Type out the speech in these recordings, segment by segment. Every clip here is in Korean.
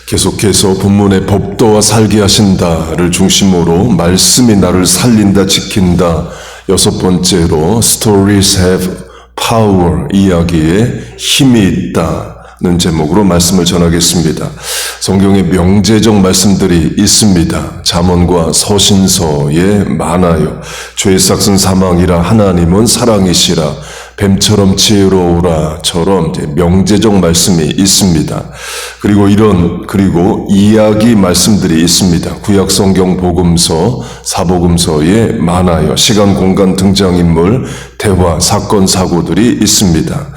계속해서 본문의 법도와 살게 하신다를 중심으로 말씀이 나를 살린다, 지킨다. 여섯 번째로 Stories have power, 이야기에 힘이 있다는 제목으로 말씀을 전하겠습니다. 성경에 명제적 말씀들이 있습니다. 잠언과 서신서에 많아요. 죄의 삭은 사망이라 하나님은 사랑이시라 뱀처럼 지혜로우라처럼 명제적 말씀이 있습니다. 그리고 이야기 말씀들이 있습니다. 구약 성경 복음서, 사복음서에 많아요. 시간, 공간, 등장인물, 대화, 사건, 사고들이 있습니다.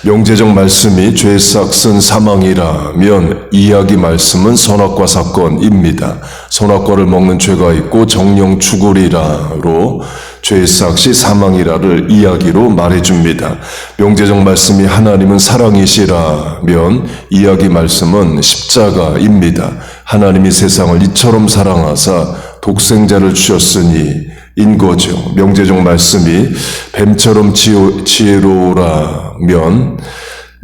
명제적 말씀이 죄의 삭은 사망이라면 이야기 말씀은 선악과 사건입니다. 선악과를 먹는 죄가 있고 정령 죽으리라로 죄의 삭이 사망이라를 이야기로 말해줍니다. 명제적 말씀이 하나님은 사랑이시라면 이야기 말씀은 십자가입니다. 하나님이 세상을 이처럼 사랑하사 독생자를 주셨으니 인 거죠. 명제적 말씀이 뱀처럼 지혜로우라면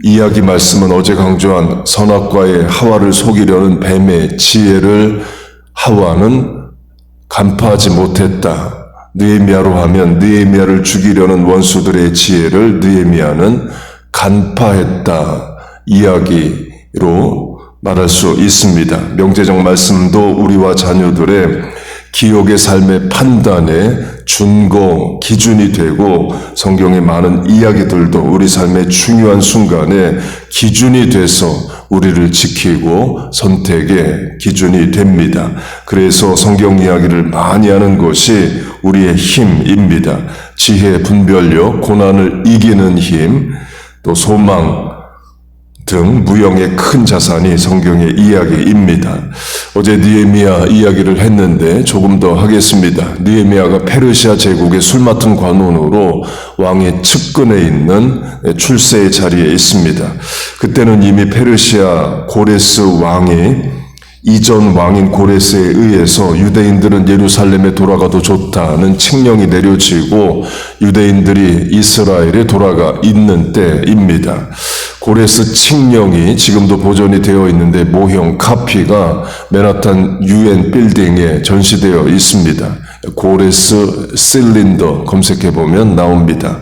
이야기 말씀은 어제 강조한 선악과의 하와를 속이려는 뱀의 지혜를 하와는 간파하지 못했다. 느헤미야로 하면 느헤미야를 죽이려는 원수들의 지혜를 느헤미야는 간파했다. 이야기로 말할 수 있습니다. 명제적 말씀도 우리와 자녀들의 기억의 삶의 판단의 준거, 기준이 되고 성경의 많은 이야기들도 우리 삶의 중요한 순간에 기준이 돼서 우리를 지키고 선택의 기준이 됩니다. 그래서 성경 이야기를 많이 하는 것이 우리의 힘입니다. 지혜, 분별력, 고난을 이기는 힘, 또 소망 등 무형의 큰 자산이 성경의 이야기입니다. 어제 느헤미야 이야기를 했는데 조금 더 하겠습니다. 느헤미야가 페르시아 제국의 술 맡은 관원으로 왕의 측근에 있는 출세의 자리에 있습니다. 그때는 이미 페르시아 고레스 왕이 이전 왕인 고레스에 의해서 유대인들은 예루살렘에 돌아가도 좋다는 칙령이 내려지고 유대인들이 이스라엘에 돌아가 있는 때입니다. 고레스 칙령이 지금도 보존이 되어 있는데 모형 카피가 맨하탄 UN 빌딩에 전시되어 있습니다. 고레스 실린더 검색해보면 나옵니다.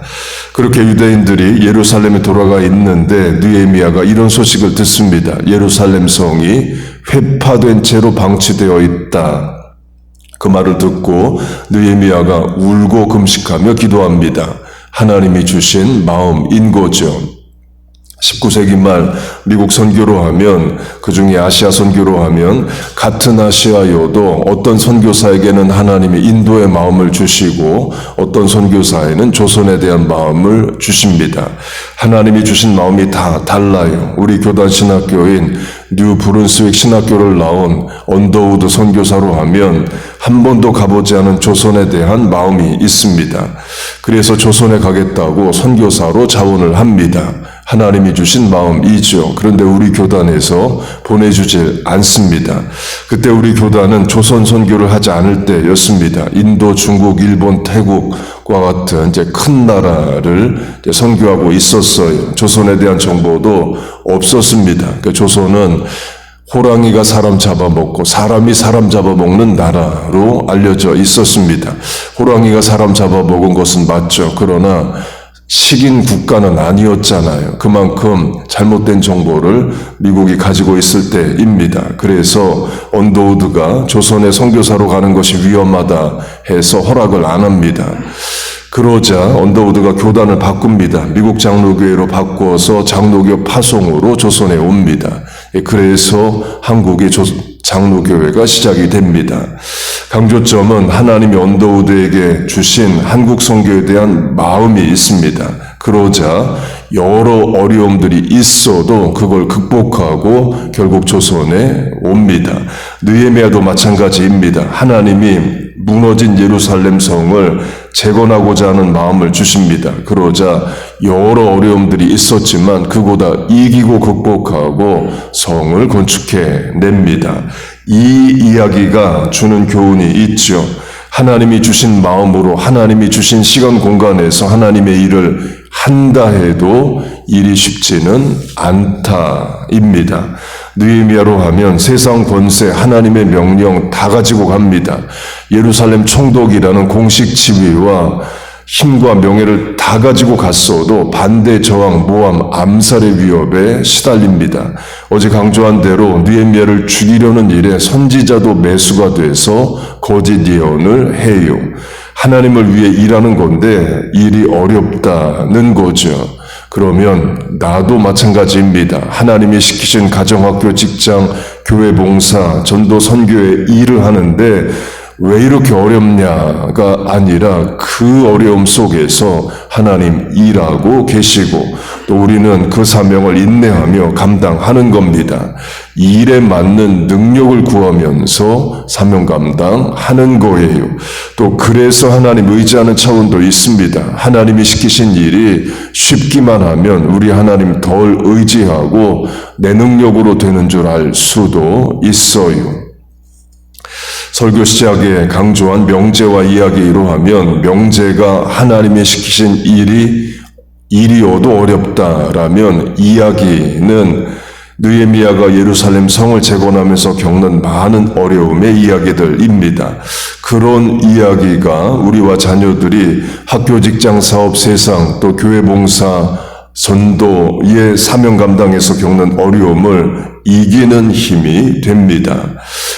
그렇게 유대인들이 예루살렘에 돌아가 있는데 느헤미야가 이런 소식을 듣습니다. 예루살렘 성이 회파된 채로 방치되어 있다. 그 말을 듣고 느헤미야가 울고 금식하며 기도합니다. 하나님이 주신 마음인 거죠. 19세기 말 미국 선교로 하면, 그중에 아시아 선교로 하면 같은 아시아여도 어떤 선교사에게는 하나님이 인도의 마음을 주시고 어떤 선교사에는 조선에 대한 마음을 주십니다. 하나님이 주신 마음이 다 달라요. 우리 교단 신학교인 뉴 브룬스윅 신학교를 나온 언더우드 선교사로 하면 한 번도 가보지 않은 조선에 대한 마음이 있습니다. 그래서 조선에 가겠다고 선교사로 자원을 합니다. 하나님이 주신 마음이죠. 그런데 우리 교단에서 보내주지 않습니다. 그때 우리 교단은 조선 선교를 하지 않을 때였습니다. 인도, 중국, 일본, 태국과 같은 이제 큰 나라를 이제 선교하고 있었어요. 조선에 대한 정보도 없었습니다. 그러니까 조선은 호랑이가 사람 잡아먹고 사람이 사람 잡아먹는 나라로 알려져 있었습니다. 호랑이가 사람 잡아먹은 것은 맞죠. 그러나 식인 국가는 아니었잖아요. 그만큼 잘못된 정보를 미국이 가지고 있을 때입니다. 그래서 언더우드가 조선에 선교사로 가는 것이 위험하다 해서 허락을 안 합니다. 그러자 언더우드가 교단을 바꿉니다. 미국 장로교회로 바꿔서 장로교 파송으로 조선에 옵니다. 그래서 한국의 장로교회가 시작이 됩니다. 강조점은 하나님이 언더우드에게 주신 한국 선교에 대한 마음이 있습니다. 그러자 여러 어려움들이 있어도 그걸 극복하고 결국 조선에 옵니다. 느헤미야도 마찬가지입니다. 하나님이 무너진 예루살렘 성을 재건하고자 하는 마음을 주십니다. 그러자 여러 어려움들이 있었지만 그보다 이기고 극복하고 성을 건축해 냅니다. 이 이야기가 주는 교훈이 있죠. 하나님이 주신 마음으로 하나님이 주신 시간 공간에서 하나님의 일을 한다 해도 일이 쉽지는 않다입니다. 느헤미야로 하면 세상 권세, 하나님의 명령 다 가지고 갑니다. 예루살렘 총독이라는 공식 지위와 힘과 명예를 다 가지고 갔어도 반대 저항, 모함, 암살의 위협에 시달립니다. 어제 강조한 대로 느헤미야를 죽이려는 일에 선지자도 매수가 돼서 거짓 예언을 해요. 하나님을 위해 일하는 건데 일이 어렵다는 거죠. 그러면 나도 마찬가지입니다. 하나님이 시키신 가정학교, 직장, 교회 봉사, 전도 선교의 일을 하는데 왜 이렇게 어렵냐가 아니라 그 어려움 속에서 하나님 일하고 계시고 또 우리는 그 사명을 인내하며 감당하는 겁니다. 일에 맞는 능력을 구하면서 사명 감당하는 거예요. 또 그래서 하나님 의지하는 차원도 있습니다. 하나님이 시키신 일이 쉽기만 하면 우리 하나님 덜 의지하고 내 능력으로 되는 줄 알 수도 있어요. 설교 시작에 강조한 명제와 이야기로 하면 명제가 하나님이 시키신 일이어도 어렵다라면 이야기는 느헤미야가 예루살렘 성을 재건하면서 겪는 많은 어려움의 이야기들입니다. 그런 이야기가 우리와 자녀들이 학교, 직장, 사업, 세상, 또 교회 봉사, 전도의 사명 감당에서 겪는 어려움을 이기는 힘이 됩니다.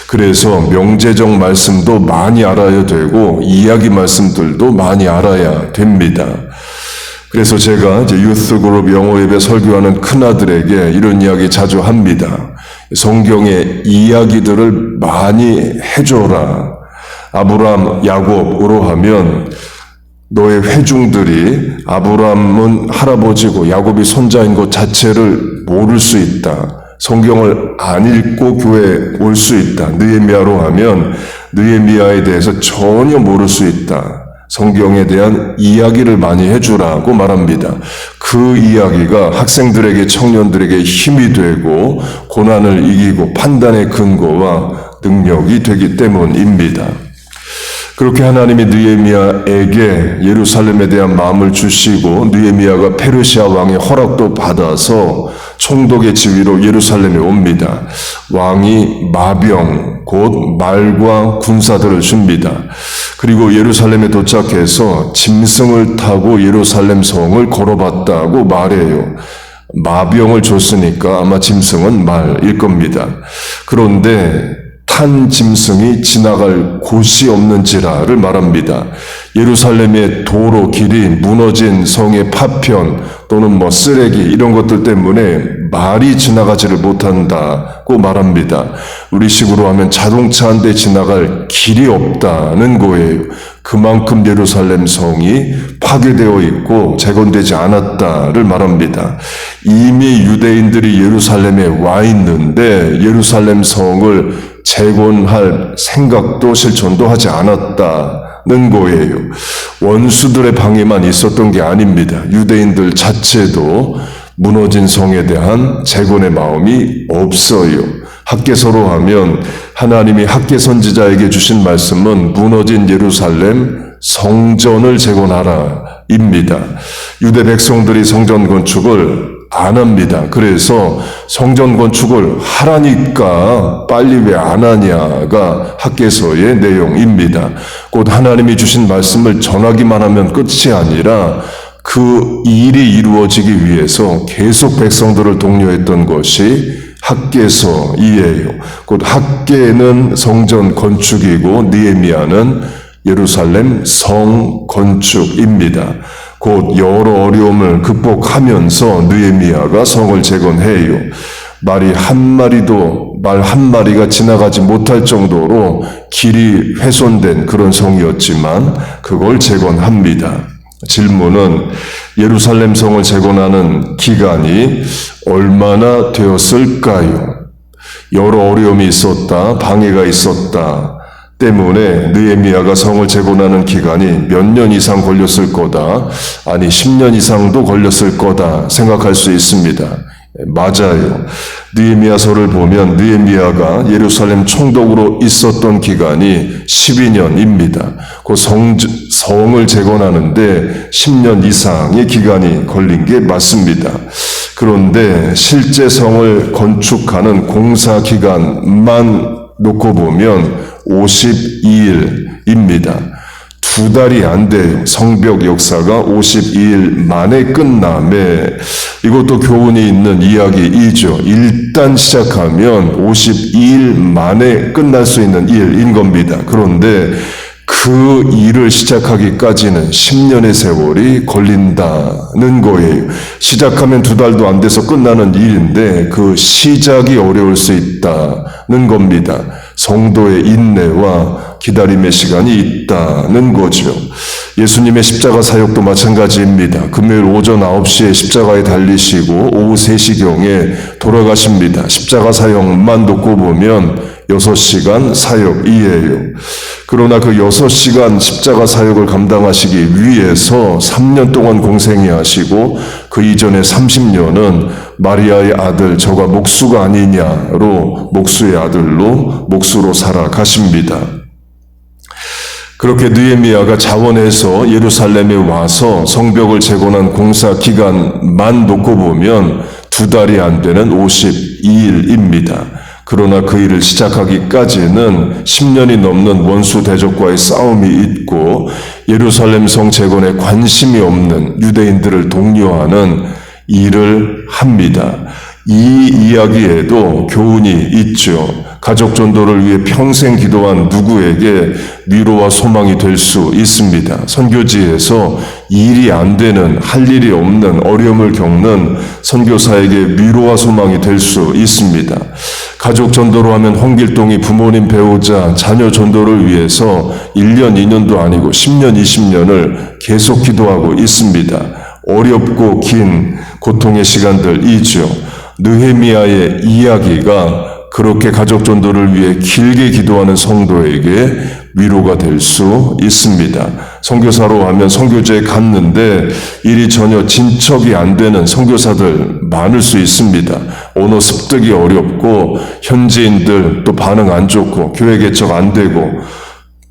그래서 명제적 말씀도 많이 알아야 되고 이야기 말씀들도 많이 알아야 됩니다. 그래서 제가 이제 유스그룹 영어 예배 설교하는 큰아들에게 이런 이야기 자주 합니다. 성경의 이야기들을 많이 해줘라. 아브라함, 야곱으로 하면 너의 회중들이 아브라함은 할아버지고 야곱이 손자인 것 자체를 모를 수 있다. 성경을 안 읽고 교회에 올 수 있다. 느헤미야로 하면 느헤미야에 대해서 전혀 모를 수 있다. 성경에 대한 이야기를 많이 해주라고 말합니다. 그 이야기가 학생들에게, 청년들에게 힘이 되고 고난을 이기고 판단의 근거와 능력이 되기 때문입니다. 그렇게 하나님이 느헤미야에게 예루살렘에 대한 마음을 주시고 느헤미야가 페르시아 왕의 허락도 받아서 총독의 지위로 예루살렘에 옵니다. 왕이 마병, 곧 말과 군사들을 줍니다. 그리고 예루살렘에 도착해서 짐승을 타고 예루살렘 성을 걸어봤다고 말해요. 마병을 줬으니까 아마 짐승은 말일 겁니다. 그런데 탄 짐승이 지나갈 곳이 없는지라를 말합니다. 예루살렘의 도로 길이 무너진 성의 파편 또는 쓰레기 이런 것들 때문에 말이 지나가지를 못한다고 말합니다. 우리식으로 하면 자동차 한 대 지나갈 길이 없다는 거예요. 그만큼 예루살렘 성이 파괴되어 있고 재건되지 않았다를 말합니다. 이미 유대인들이 예루살렘에 와 있는데 예루살렘 성을 재건할 생각도 실천도 하지 않았다는 거예요. 원수들의 방해만 있었던 게 아닙니다. 유대인들 자체도 무너진 성에 대한 재건의 마음이 없어요. 학개서로 하면 하나님이 학개 선지자에게 주신 말씀은 무너진 예루살렘 성전을 재건하라 입니다. 유대 백성들이 성전 건축을 안 합니다. 그래서 성전 건축을 하라니까 빨리 왜 안 하냐가 학개서의 내용입니다. 곧 하나님이 주신 말씀을 전하기만 하면 끝이 아니라 그 일이 이루어지기 위해서 계속 백성들을 독려했던 것이 학개서이에요. 곧 학개는 성전 건축이고 느헤미야는 예루살렘 성 건축입니다. 곧 여러 어려움을 극복하면서 느헤미야가 성을 재건해요. 말 한 마리가 지나가지 못할 정도로 길이 훼손된 그런 성이었지만 그걸 재건합니다. 질문은 예루살렘 성을 재건하는 기간이 얼마나 되었을까요? 여러 어려움이 있었다, 방해가 있었다 때문에 느헤미야가 성을 재건하는 기간이 몇 년 이상 걸렸을 거다, 아니 10년 이상도 걸렸을 거다 생각할 수 있습니다. 맞아요. 느헤미야서를 보면 느헤미야가 예루살렘 총독으로 있었던 기간이 12년입니다. 그 성을 재건하는데 10년 이상의 기간이 걸린 게 맞습니다. 그런데 실제 성을 건축하는 공사 기간만 놓고 보면 52일입니다. 2달이 안 돼요. 성벽 역사가 52일 만에 끝남에 이것도 교훈이 있는 이야기이죠. 일단 시작하면 52일 만에 끝날 수 있는 일인 겁니다. 그런데 그 일을 시작하기까지는 10년의 세월이 걸린다는 거예요. 시작하면 2달도 안 돼서 끝나는 일인데 그 시작이 어려울 수 있다는 겁니다. 성도의 인내와 기다림의 시간이 있다는 거죠. 예수님의 십자가 사역도 마찬가지입니다. 금요일 오전 9시에 십자가에 달리시고 오후 3시경에 돌아가십니다. 십자가 사역만 놓고 보면 6시간 사역이에요. 그러나 그 6시간 십자가 사역을 감당하시기 위해서 3년 동안 공생이 하시고 그 이전에 30년은 마리아의 아들 저가 목수가 아니냐로 목수의 아들로 목수로 살아가십니다. 그렇게 느헤미야가 자원해서 예루살렘에 와서 성벽을 재건한 공사 기간만 놓고 보면 2달이 안 되는 52일입니다. 그러나 그 일을 시작하기까지는 10년이 넘는 원수 대적과의 싸움이 있고 예루살렘 성 재건에 관심이 없는 유대인들을 독려하는 일을 합니다. 이 이야기에도 교훈이 있죠. 가족 전도를 위해 평생 기도한 누구에게 위로와 소망이 될 수 있습니다. 선교지에서 일이 안 되는, 할 일이 없는, 어려움을 겪는 선교사에게 위로와 소망이 될 수 있습니다. 가족 전도로 하면 홍길동이 부모님, 배우자, 자녀 전도를 위해서 1년, 2년도 아니고 10년, 20년을 계속 기도하고 있습니다. 어렵고 긴 고통의 시간들이죠. 느헤미야의 이야기가 그렇게 가족 전도를 위해 길게 기도하는 성도에게 위로가 될 수 있습니다. 선교사로 하면 선교지에 갔는데 일이 전혀 진척이 안 되는 선교사들 많을 수 있습니다. 언어 습득이 어렵고 현지인들 또 반응 안 좋고 교회 개척 안 되고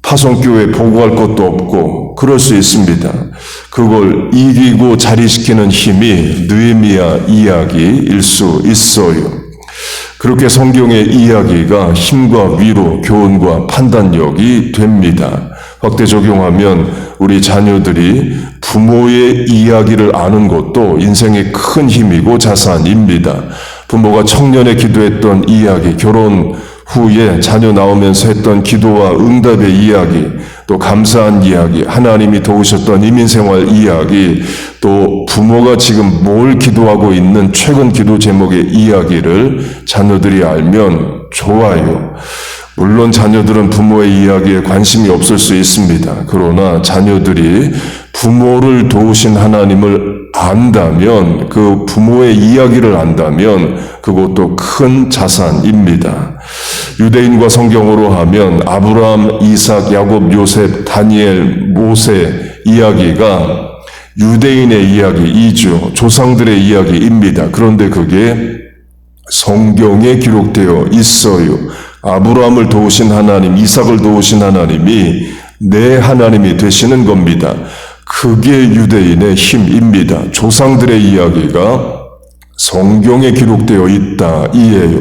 파송교회 보고할 것도 없고 그럴 수 있습니다. 그걸 이기고 자리시키는 힘이 느헤미야 이야기일 수 있어요. 그렇게 성경의 이야기가 힘과 위로, 교훈과 판단력이 됩니다. 확대 적용하면 우리 자녀들이 부모의 이야기를 아는 것도 인생의 큰 힘이고 자산입니다. 부모가 청년에 기도했던 이야기, 결혼 후에 자녀 나오면서 했던 기도와 응답의 이야기, 또 감사한 이야기, 하나님이 도우셨던 이민생활 이야기, 또 부모가 지금 뭘 기도하고 있는 최근 기도 제목의 이야기를 자녀들이 알면 좋아요. 물론 자녀들은 부모의 이야기에 관심이 없을 수 있습니다. 그러나 자녀들이 부모를 도우신 하나님을 안다면, 그 부모의 이야기를 안다면 그것도 큰 자산입니다. 유대인과 성경으로 하면 아브라함, 이삭, 야곱, 요셉, 다니엘, 모세 이야기가 유대인의 이야기이죠. 조상들의 이야기입니다. 그런데 그게 성경에 기록되어 있어요. 아브라함을 도우신 하나님, 이삭을 도우신 하나님이 내 하나님이 되시는 겁니다. 그게 유대인의 힘입니다. 조상들의 이야기가 성경에 기록되어 있다 이에요.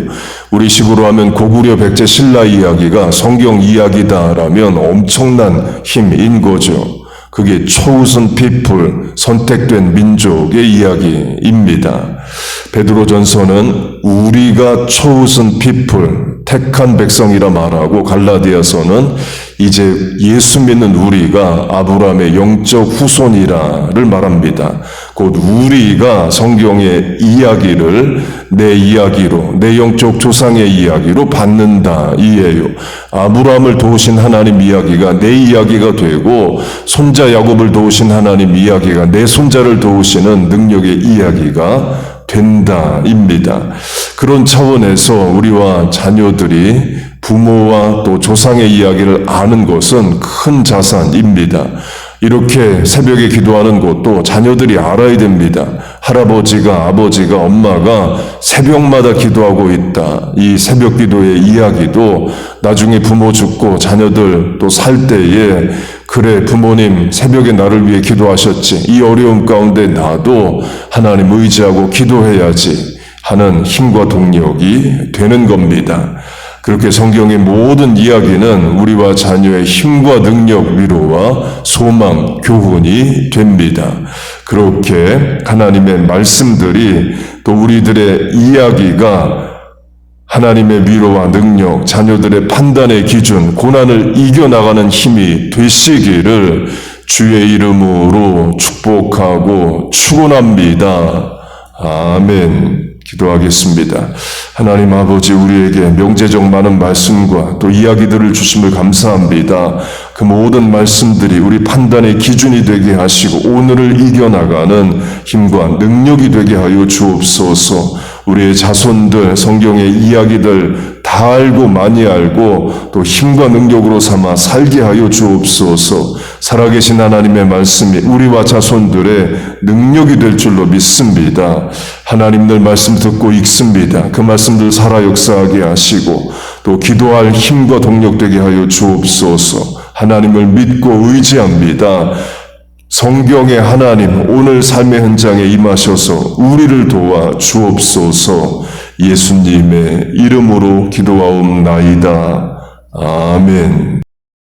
우리 식으로 하면 고구려 백제 신라 이야기가 성경 이야기다라면 엄청난 힘인 거죠. 그게 chosen people, 선택된 민족의 이야기입니다. 베드로전서는 우리가 chosen people, 택한 백성이라 말하고 갈라디아서는 이제 예수 믿는 우리가 아브라함의 영적 후손이라를 말합니다. 곧 우리가 성경의 이야기를 내 이야기로, 내 영적 조상의 이야기로 받는다 이에요. 아브라함을 도우신 하나님 이야기가 내 이야기가 되고 손자 야곱을 도우신 하나님 이야기가 내 손자를 도우시는 능력의 이야기가 된다입니다. 그런 차원에서 우리와 자녀들이 부모와 또 조상의 이야기를 아는 것은 큰 자산입니다. 이렇게 새벽에 기도하는 것도 자녀들이 알아야 됩니다. 할아버지가, 아버지가, 엄마가 새벽마다 기도하고 있다. 이 새벽 기도의 이야기도 나중에 부모 죽고 자녀들 또 살 때에 그래, 부모님 새벽에 나를 위해 기도하셨지. 이 어려움 가운데 나도 하나님 의지하고 기도해야지 하는 힘과 동력이 되는 겁니다. 그렇게 성경의 모든 이야기는 우리와 자녀의 힘과 능력, 위로와 소망, 교훈이 됩니다. 그렇게 하나님의 말씀들이 또 우리들의 이야기가 하나님의 위로와 능력, 자녀들의 판단의 기준, 고난을 이겨나가는 힘이 되시기를 주의 이름으로 축복하고 축원합니다. 아멘. 기도하겠습니다. 하나님 아버지, 우리에게 명제적 많은 말씀과 또 이야기들을 주심을 감사합니다. 그 모든 말씀들이 우리 판단의 기준이 되게 하시고 오늘을 이겨나가는 힘과 능력이 되게 하여 주옵소서. 우리의 자손들 성경의 이야기들 다 알고 많이 알고 또 힘과 능력으로 삼아 살게 하여 주옵소서. 살아계신 하나님의 말씀이 우리와 자손들의 능력이 될 줄로 믿습니다. 하나님들 말씀 듣고 읽습니다. 그 말씀들 살아 역사하게 하시고 또 기도할 힘과 동력 되게 하여 주옵소서. 하나님을 믿고 의지합니다. 성경의 하나님 오늘 삶의 현장에 임하셔서 우리를 도와 주옵소서. 예수님의 이름으로 기도하옵나이다. 아멘.